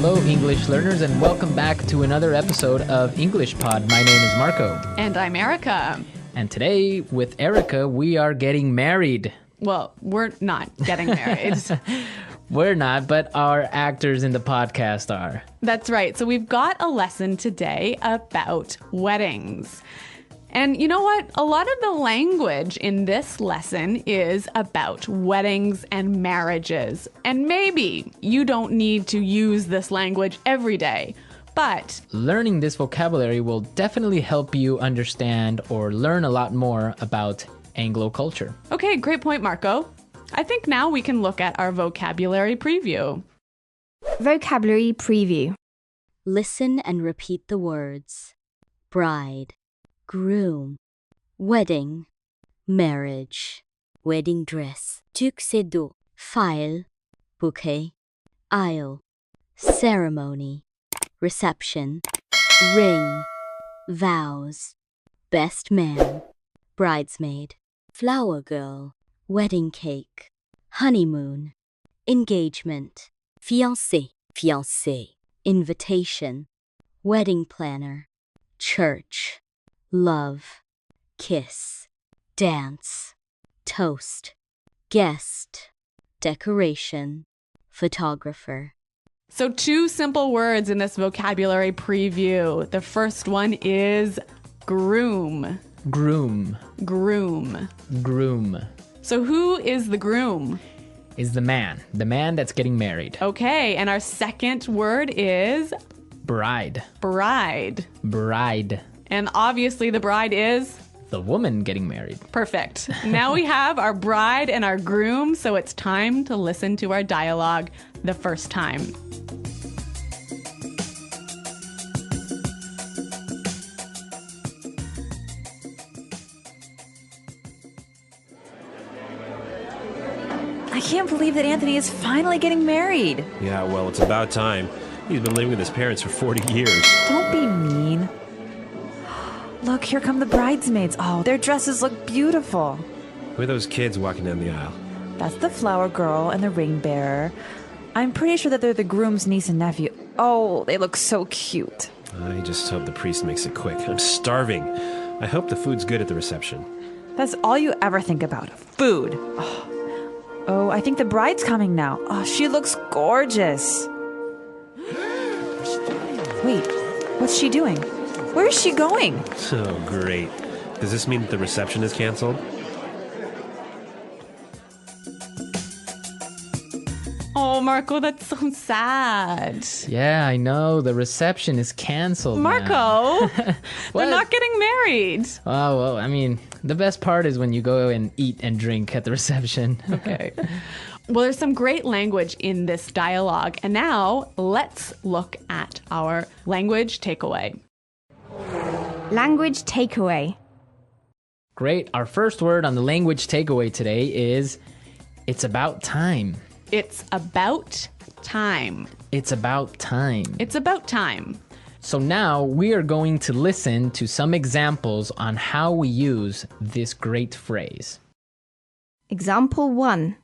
Hello, English learners, and welcome back to another episode of English Pod. My name is Marco. And I'm Erica. And today, with Erica, we are getting married. Well, we're not getting married. We're not, but our actors in the podcast are. That's right. So we've got a lesson today about weddings. And you know what? A lot of the language in this lesson is about weddings and marriages. And maybe you don't need to use this language every day, but learning this vocabulary will definitely help you understand or learn a lot more about Anglo culture. Okay, great point, Marco. I think now we can look at our vocabulary preview. Vocabulary preview. Listen and repeat the words. Bride, groom, wedding, marriage, wedding dress, tuxedo, file, bouquet, aisle, ceremony, reception, ring, vows, best man, bridesmaid, flower girl, wedding cake, honeymoon, engagement, fiancé, fiancée, invitation, wedding planner, church, love, kiss, dance, toast, guest, decoration, photographer. So 2 simple words in this vocabulary preview. The first one is groom. Groom. Groom. Groom. So who is the groom? Is the man that's getting married. Okay, and our second word is Bride. bride. Bride. And obviously the bride is The woman getting married. perfect. Now we have our bride and our groom, so it's time to listen to our dialogue the first time. I can't believe that Anthony is finally getting married. Yeah, well, it's about time. He's been living with his parents for 40 years. Don't be mean. Look, here come the bridesmaids. Oh, their dresses look beautiful. Who are those kids walking down the aisle? That's the flower girl and the ring bearer. I'm pretty sure that they're the groom's niece and nephew. Oh, they look so cute. I just hope the priest makes it quick. I'm starving. I hope the food's good at the reception. That's all you ever think about, food. Oh, I think the bride's coming now. Oh, she looks gorgeous. Wait, what's she doing? Where is she going? Oh, great. Does this mean that the reception is canceled? Oh, Marco, that's so sad. Yeah, I know. The reception is canceled. Marco, they're What? not getting married. Oh, well, I mean, the best part is when you go and eat and drink at the reception. Okay. Well, there's some great language in this dialogue. And now let's look at our language takeaway. Language takeaway. Great. Our first word on the language takeaway today is it's about time. It's about time. It's about time. It's about time. So now we are going to listen to some examples on how we use this great phrase. Example 1.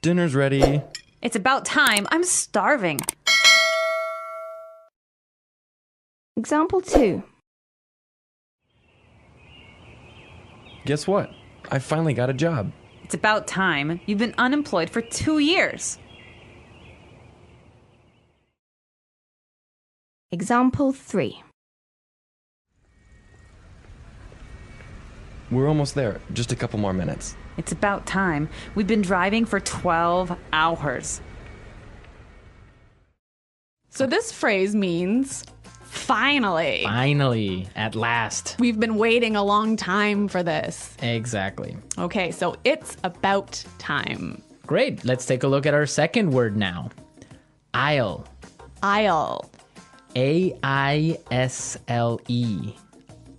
Dinner's ready. It's about time. I'm starving. Example 2. Guess what? I finally got a job. It's about time. You've been unemployed for 2 years. Example 3. We're almost there. Just a couple more minutes. It's about time. We've been driving for 12 hours. So this phrase means finally. Finally, at last. We've been waiting a long time for this. Exactly. Okay, so it's about time. Great. Let's take a look at our second word now. Aisle. Aisle. A-I-S-L-E.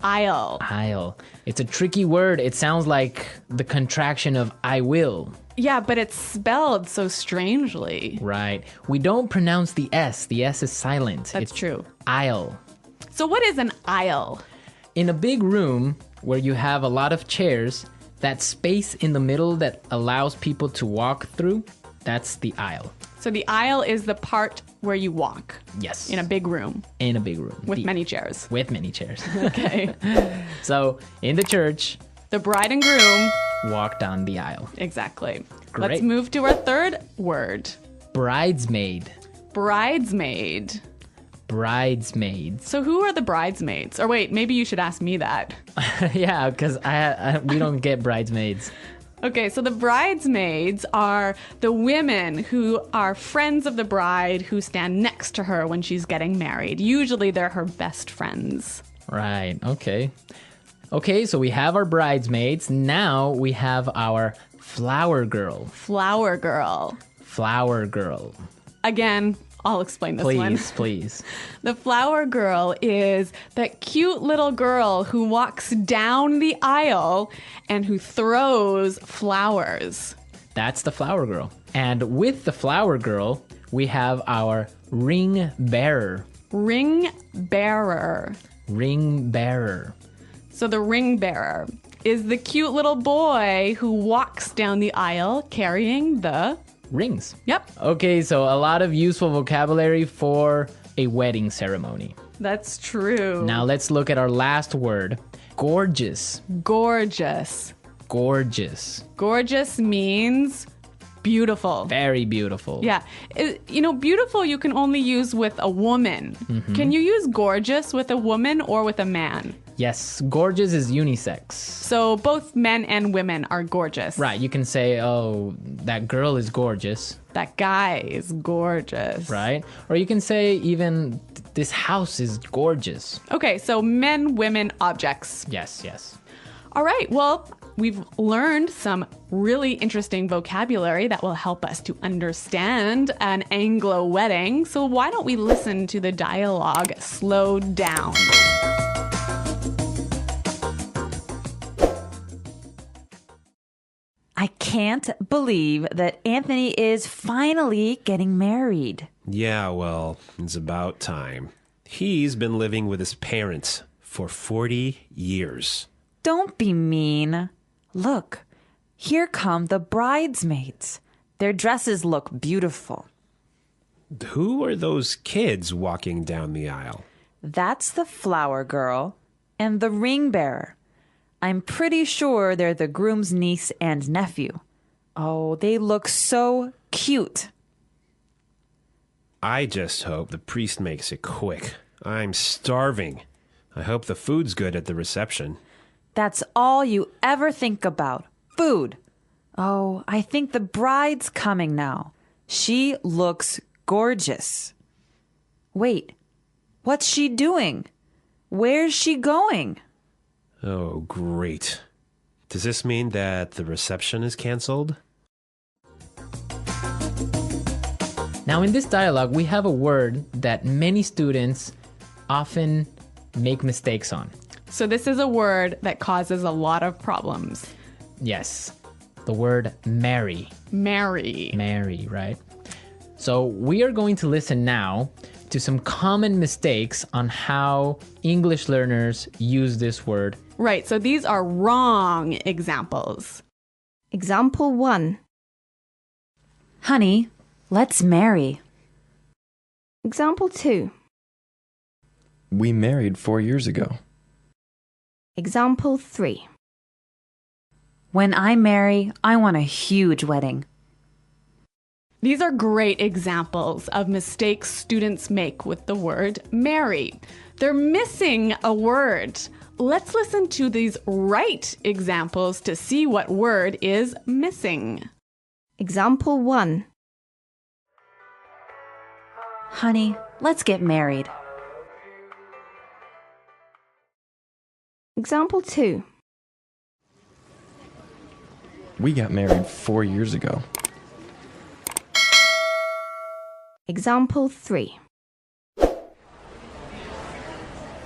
Aisle. Aisle. It's a tricky word. It sounds like the contraction of I will. Yeah, but it's spelled so strangely. Right. We don't pronounce the S. The S is silent. That's It's true. aisle. So what is an aisle? In a big room where you have a lot of chairs, that space in the middle that allows people to walk through, That's the aisle. So the aisle is the part where you walk Yes. in a big room In a big room. with many chairs. With many chairs. Okay. So in the church, The bride and groom. walk down the aisle. Exactly. Great. Let's move to our third word. Bridesmaid. Bridesmaid. Bridesmaids. So who are the bridesmaids? Or wait, maybe you should ask me that. Yeah, because we don't get bridesmaids. Okay, so the bridesmaids are the women who are friends of the bride who stand next to her when she's getting married. Usually they're her best friends. Right, okay. Okay, so we have our bridesmaids. Now we have our flower girl. Flower girl. Flower girl. Again, I'll explain this one. Please. The flower girl is that cute little girl who walks down the aisle and who throws flowers. That's the flower girl. And with the flower girl, we have our ring bearer. Ring bearer. Ring bearer. So the ring bearer is the cute little boy who walks down the aisle carrying the... Rings. Yep, Okay, so a lot of useful vocabulary for a wedding ceremony. that's true. Now let's look at our last word. Gorgeous. Gorgeous. Gorgeous. Gorgeous means beautiful. Very beautiful. Yeah. Beautiful you can only use with a woman. Can you use gorgeous with a woman or with a man? Yes, gorgeous is unisex. So both men and women are gorgeous. Right, you can say, oh, that girl is gorgeous, That guy is gorgeous. right? Or you can say even this house is gorgeous. Okay, so men, women, objects. Yes, yes. All right, well, we've learned some really interesting vocabulary that will help us to understand an Anglo wedding. So why don't we listen to the dialogue slowed down? I can't believe that Anthony is finally getting married. Yeah, well, it's about time. He's been living with his parents for 40 years. Don't be mean. Look, here come the bridesmaids. Their dresses look beautiful. Who are those kids walking down the aisle? That's the flower girl and the ring bearer. I'm pretty sure they're the groom's niece and nephew. Oh, they look so cute. I just hope the priest makes it quick. I'm starving. I hope the food's good at the reception. That's all you ever think about. Food. Oh, I think the bride's coming now. She looks gorgeous. Wait, what's she doing? Where's she going? Oh, great. Does this mean that the reception is canceled? Now, in this dialogue, we have a word that many students often make mistakes on. So this is a word that causes a lot of problems. Yes, the word marry. Marry. Marry, right? So we are going to listen now to some common mistakes on how English learners use this word. Right, so these are wrong examples. Example 1. Honey, let's marry. Example 2. We married 4 years ago. Example 3. When I marry, I want a huge wedding. These are great examples of mistakes students make with the word marry. They're missing a word. Let's listen to these right examples to see what word is missing. Example 1. Honey, let's get married. Example 2. We got married 4 years ago. Example 3.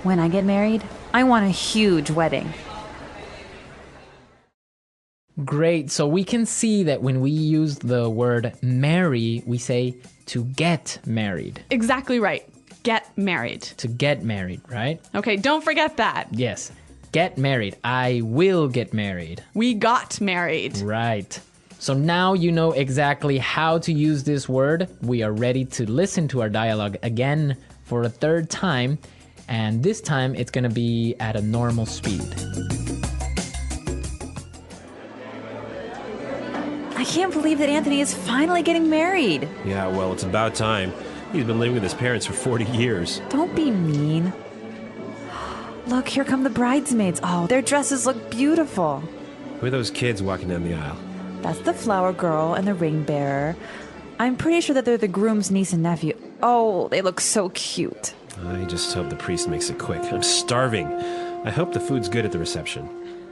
When I get married, I want a huge wedding. Great. So we can see that when we use the word marry, we say to get married. Exactly right. Get married. To get married, right? Okay, don't forget that. Yes. Get married. I will get married. We got married. Right. So now you know exactly how to use this word. We are ready to listen to our dialogue again for a third time. And this time it's going to be at a normal speed. I can't believe that Anthony is finally getting married. Yeah, well, it's about time. He's been living with his parents for 40 years. Don't be mean. Look, here come the bridesmaids. Oh, their dresses look beautiful. Who are those kids walking down the aisle? That's the flower girl and the ring bearer. I'm pretty sure that they're the groom's niece and nephew. Oh, they look so cute. I just hope the priest makes it quick. I'm starving. I hope the food's good at the reception.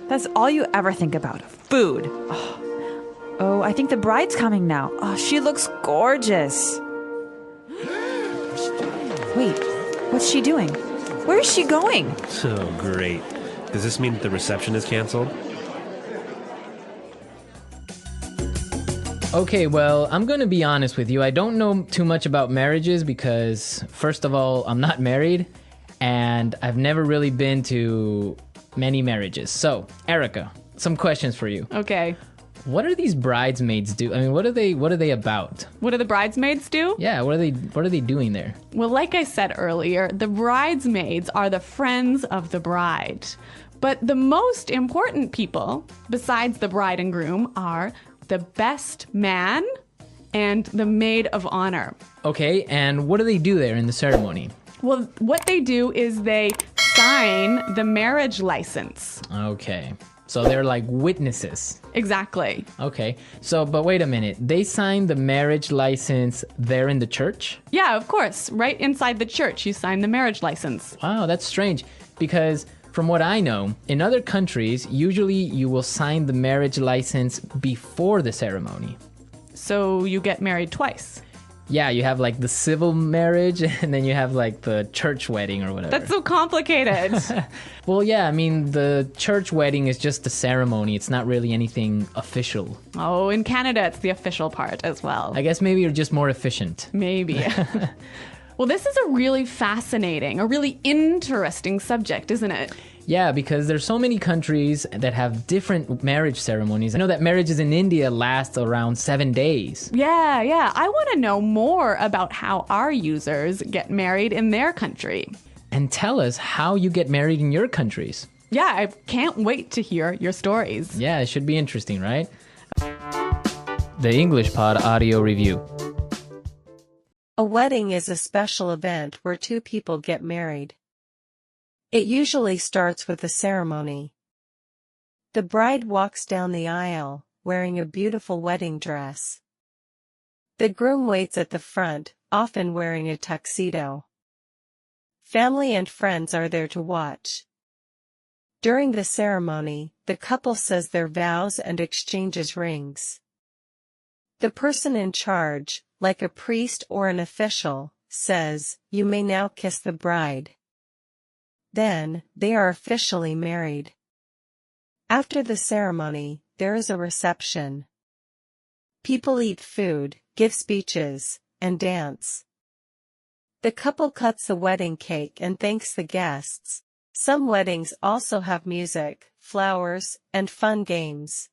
That's all you ever think about, food. Oh, I think the bride's coming now. Oh, she looks gorgeous. Wait, what's she doing? Where is she going? Oh, great. Does this mean that the reception is canceled? Okay, well, I'm going to be honest with you. I don't know too much about marriages because, first of all, I'm not married and I've never really been to many marriages. So, Erica, some questions for you. Okay. What are these bridesmaids do? I mean, what are they about? What do the bridesmaids do? Yeah, what are they doing there? Well, like I said earlier, the bridesmaids are the friends of the bride. But the most important people, besides the bride and groom, are the best man and the maid of honor. Okay, and what do they do there in the ceremony? Well, what they do is they sign the marriage license. Okay, so they're like witnesses. Exactly. Okay, so, but wait a minute. They sign the marriage license there in the church? Yeah, of course. Right inside the church, you sign the marriage license. Wow, that's strange because from what I know, in other countries, usually you will sign the marriage license before the ceremony. So you get married twice. Yeah, you have like the civil marriage and then you have like the church wedding or whatever. That's so complicated. Well, yeah, I mean, the church wedding is just a ceremony. It's not really anything official. Oh, in Canada, it's the official part as well. I guess maybe you're just more efficient. Maybe. Well, this is a really fascinating, a really interesting subject, isn't it? Yeah, because there's so many countries that have different marriage ceremonies. I know that marriages in India last around 7 days. Yeah. I want to know more about how our users get married in their country. And tell us how you get married in your countries. Yeah, I can't wait to hear your stories. Yeah, it should be interesting, right? The English Pod Audio Review. A wedding is a special event where two people get married. It usually starts with a ceremony. The bride walks down the aisle, wearing a beautiful wedding dress. The groom waits at the front, often wearing a tuxedo. Family and friends are there to watch. During the ceremony, the couple says their vows and exchanges rings. The person in charge, like a priest or an official, says, "You may now kiss the bride." Then, they are officially married. After the ceremony, there is a reception. People eat food, give speeches, and dance. The couple cuts the wedding cake and thanks the guests. Some weddings also have music, flowers, and fun games.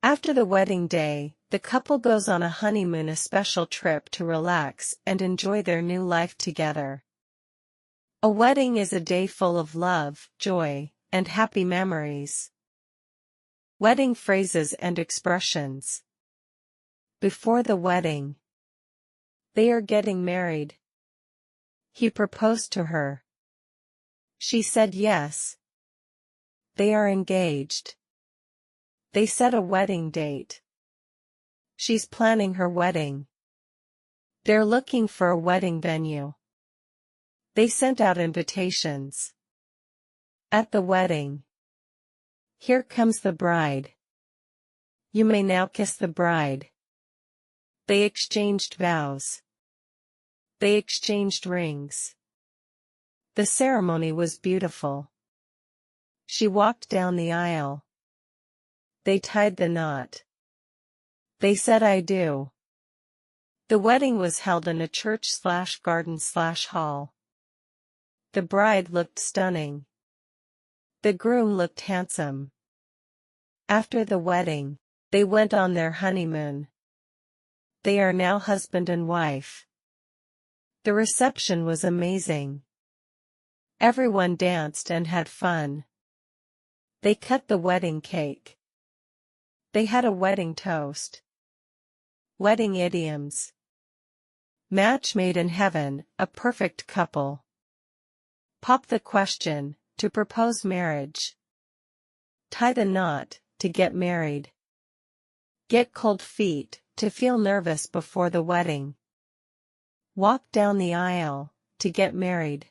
After the wedding day, the couple goes on a honeymoon, a special trip to relax and enjoy their new life together. A wedding is a day full of love, joy, and happy memories. Wedding phrases and expressions. Before the wedding. They are getting married. He proposed to her. She said yes. They are engaged. They set a wedding date. She's planning her wedding. They're looking for a wedding venue. They sent out invitations. At the wedding. Here comes the bride. You may now kiss the bride. They exchanged vows. They exchanged rings. The ceremony was beautiful. She walked down the aisle. They tied the knot. They said I do. The wedding was held in a church/garden/hall. The bride looked stunning. The groom looked handsome. After the wedding, They went on their honeymoon. They are now husband and wife. The reception was amazing. Everyone danced and had fun. They cut the wedding cake. They had a wedding toast. Wedding idioms. Match made in heaven, a perfect couple. Pop the question, to propose marriage. Tie the knot, to get married. Get cold feet, to feel nervous before the wedding. Walk down the aisle, to get married.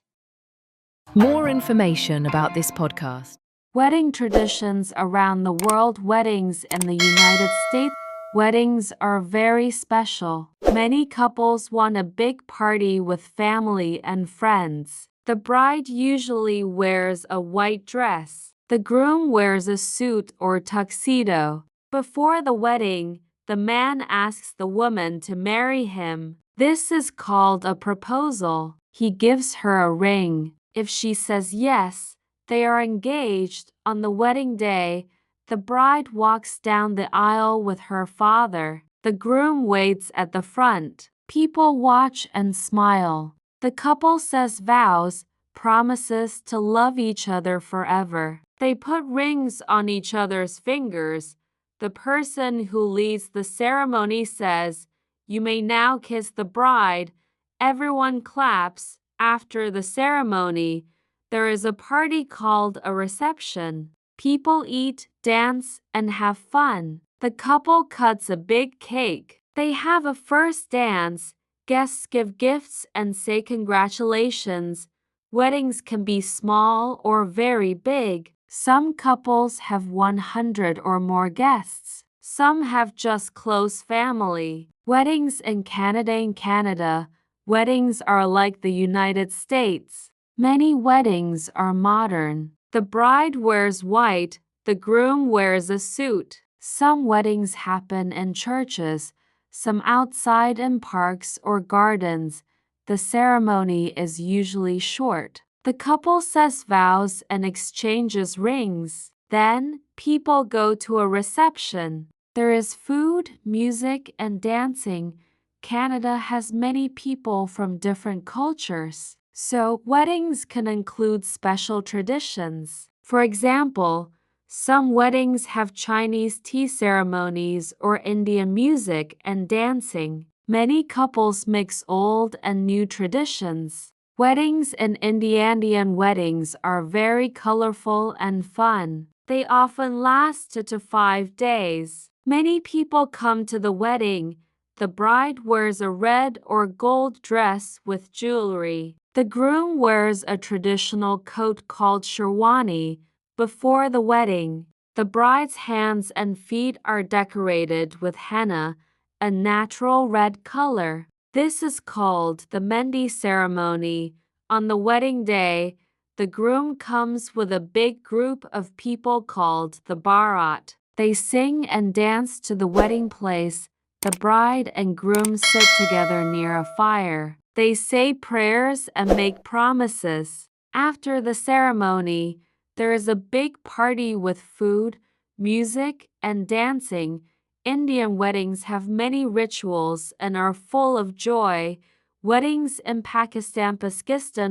More information about this podcast. Wedding traditions around the world. Weddings in the United States. Weddings are very special. Many couples want a big party with family and friends. The bride usually wears a white dress. The groom wears a suit or tuxedo. Before the wedding, the man asks the woman to marry him. This is called a proposal. He gives her a ring. If she says yes, they are engaged. On the wedding day, the bride walks down the aisle with her father. The groom waits at the front. People watch and smile. The couple says vows, promises to love each other forever. They put rings on each other's fingers. The person who leads the ceremony says, "You may now kiss the bride." Everyone claps. After the ceremony, there is a party called a reception. People eat, dance, and have fun. The couple cuts a big cake. They have a first dance. Guests give gifts and say congratulations. Weddings can be small or very big. Some couples have 100 or more guests. Some have just close family. Weddings in Canada. In Canada, weddings are like the United States. Many weddings are modern. The bride wears white, the groom wears a suit. Some weddings happen in churches, some outside in parks or gardens. The ceremony is usually short. The couple says vows and exchanges rings. Then, people go to a reception. There is food, music, and dancing. Canada has many people from different cultures, so weddings can include special traditions. For example, some weddings have Chinese tea ceremonies or Indian music and dancing. Many couples mix old and new traditions. Weddings in India. Indian weddings are very colorful and fun. They often last 2 to 5 days. Many people come to the wedding. The bride wears a red or gold dress with jewelry. The groom wears a traditional coat called sherwani. Before the wedding, the bride's hands and feet are decorated with henna, a natural red color. This is called the Mendi ceremony. On the wedding day, the groom comes with a big group of people called the Barat. They sing and dance to the wedding place. The bride and groom sit together near a fire. They say prayers and make promises. After the ceremony, there is a big party with food, music, and dancing. Indian weddings have many rituals and are full of joy. Weddings in Pakistan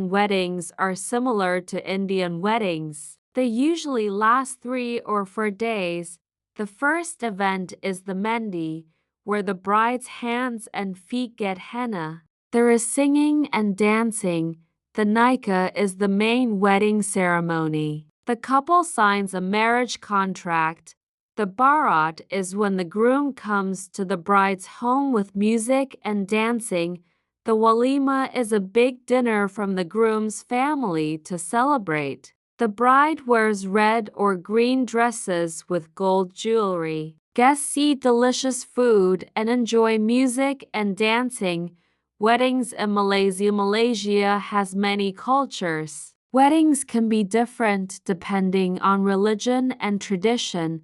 weddings are similar to Indian weddings. They usually last 3 or 4 days. The first event is the Mendi, where the bride's hands and feet get henna. There is singing and dancing. The Nikah is the main wedding ceremony. The couple signs a marriage contract. The Barat is when the groom comes to the bride's home with music and dancing. The Walima is a big dinner from the groom's family to celebrate. The bride wears red or green dresses with gold jewelry. Guests eat delicious food and enjoy music and dancing. Weddings in Malaysia. Malaysia has many cultures. Weddings can be different depending on religion and tradition.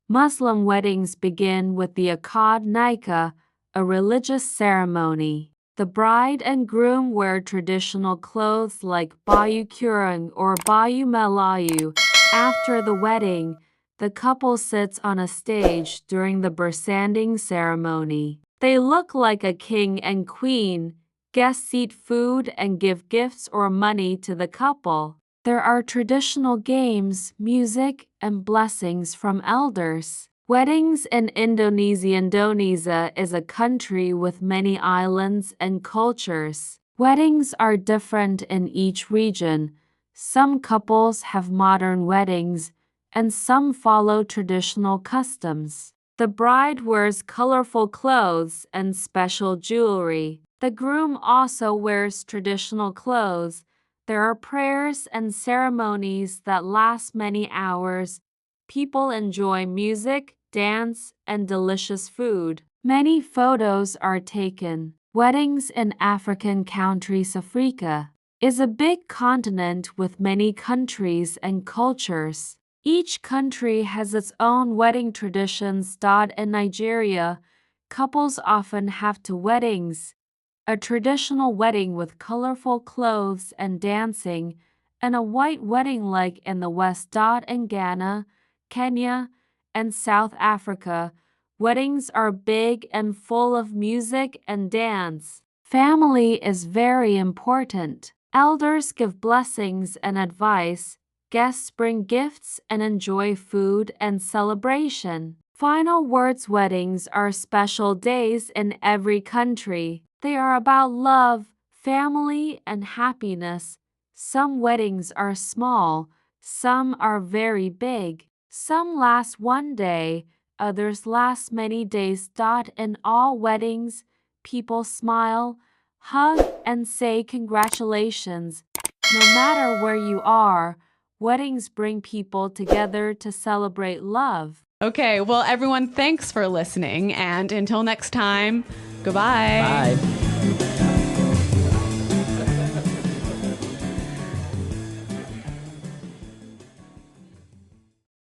Muslim weddings begin with the Akad Nikah, a religious ceremony. The bride and groom wear traditional clothes like baju kurung or baju Melayu. After the wedding, The couple sits on a stage during the bersanding ceremony. They look like a king and queen. Guests eat food and give gifts or money to the couple. There are traditional games, music, and blessings from elders. Weddings in Indonesia. Indonesia is a country with many islands and cultures. Weddings are different in each region. Some couples have modern weddings, and some follow traditional customs. The bride wears colorful clothes and special jewelry. The groom also wears traditional clothes. There are prayers and ceremonies that last many hours. People enjoy music, dance, and delicious food. Many photos are taken. Weddings in African countries. Africa is a big continent with many countries and cultures. Each country has its own wedding traditions. In Nigeria, couples often have two weddings: a traditional wedding with colorful clothes and dancing, and a white wedding like in the West. In Ghana, Kenya, and South Africa, weddings are big and full of music and dance. Family is very important. Elders give blessings and advice. Guests bring gifts and enjoy food and celebration. Final words: weddings are special days in every country. They are about love, family, and happiness. Some weddings are small, some are very big. Some last one day, others last many days. In all weddings, people smile, hug, and say congratulations. No matter where you are, weddings bring people together to celebrate love. Okay, well, everyone, thanks for listening. And until next time, goodbye. Bye.